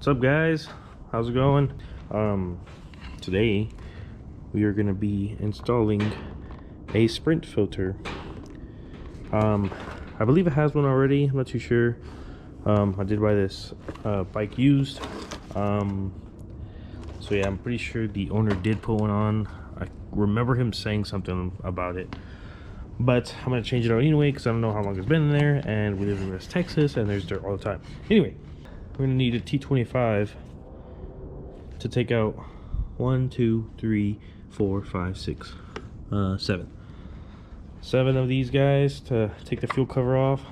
What's up, guys? How's it going? Today we are going to be installing a sprint filter. I believe it has one already. I'm not too sure. I did buy this bike used. So yeah, I'm pretty sure the owner did put one on. I remember him saying something about it, but I'm gonna change it out anyway because I don't know how long it's been in there, and we live in West Texas and there's dirt all the time. Anyway, we're gonna need a T25 to take out 1, 2, 3, 4, 5, 6, 7 of these guys to take the fuel cover off,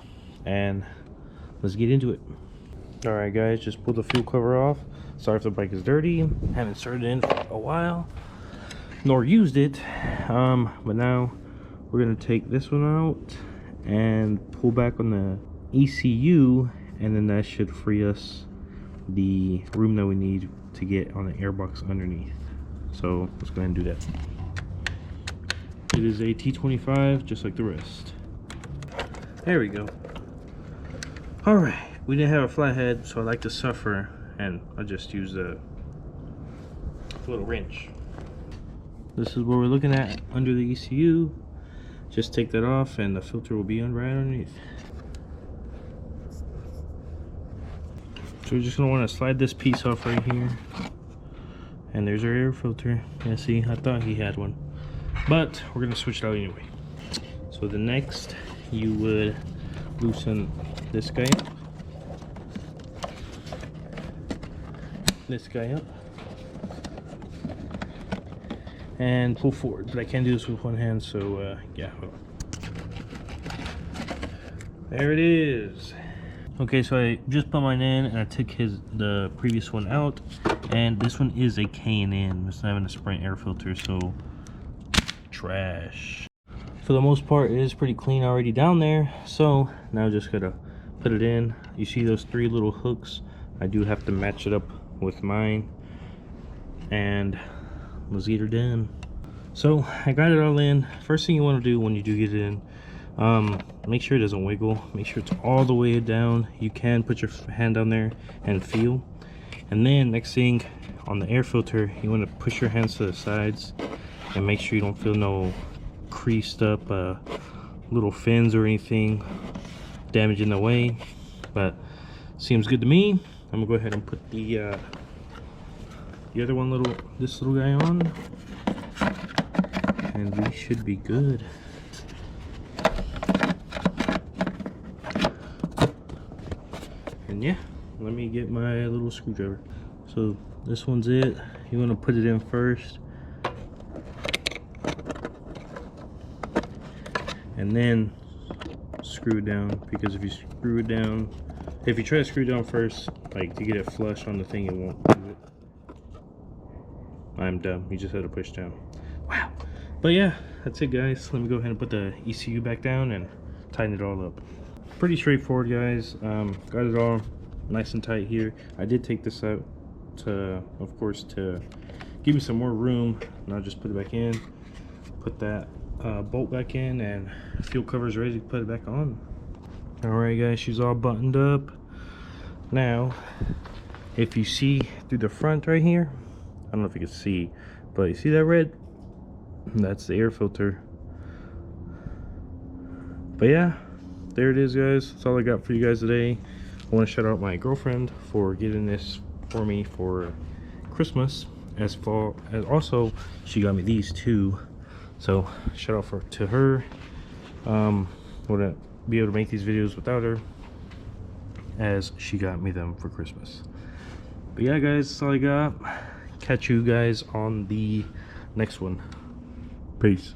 and let's get into it. All right, guys, just pull the fuel cover off. Sorry if the bike is dirty. Haven't started it in for a while, nor used it. But now we're gonna take this one out and pull back on the ECU, and then that should free us the room that we need to get on the airbox underneath. So let's go ahead and do that. It is a T25 just like the rest. There we go. All right, we didn't have a flathead, so I like to suffer, and I just use a little wrench. This is what we're looking at under the ECU. Just take that off and the filter will be right underneath. So we're just gonna want to slide this piece off right here, and there's our air filter. Yeah, see, I thought he had one, but we're gonna switch it out anyway. So the next, you would loosen this guy up, and pull forward. But I can't do this with one hand, so yeah. There it is. Okay, so I just put mine in, and I took the previous one out, and this one is a K&N. It's not even a Sprint air filter, so trash. For the most part, it is pretty clean already down there, so now just gotta put it in. You see those 3 little hooks? I do have to match it up with mine, and let's get her done. So I got it all in. First thing you want to do when you do get it in, make sure it doesn't wiggle. Make sure it's all the way down. You can put your hand down there and feel. And then next thing, on the air filter, you want to push your hands to the sides and make sure you don't feel no creased up little fins or anything damage in the way. But seems good to me. I'm gonna go ahead and put the other one, this little guy on, and we should be good. And yeah, let me get my little screwdriver. So this one's it. You want to put it in first, and then screw it down, because if you screw it down, if you try to screw it down first, like to get it flush on the thing, it won't do it. I'm dumb. You just had to push down. Wow. But yeah, that's it, guys. Let me go ahead and put the ECU back down and tighten it all up. Pretty straightforward, guys. Got it all nice and tight here. I did take this out to, of course, to give me some more room, and I'll just put it back in, put that bolt back in, and fuel cover is ready to put it back on. All right, guys, she's all buttoned up. Now, if you see through the front right here, I don't know if you can see, but you see that red? That's the air filter. But yeah, there it is, guys. That's all I got for you guys today. I want to shout out my girlfriend for getting this for me for Christmas, as also she got me these too. So shout out to her. Wouldn't be able to make these videos without her, as she got me them for Christmas. But yeah, guys, that's all I got. Catch you guys on the next one. Peace.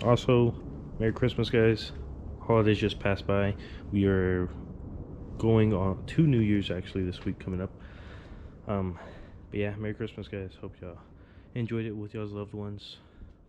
Also, Merry Christmas, guys. Holidays just passed by. We are going on 2 New Year's actually this week coming up. But yeah, Merry Christmas, guys. Hope y'all enjoyed it with y'all's loved ones.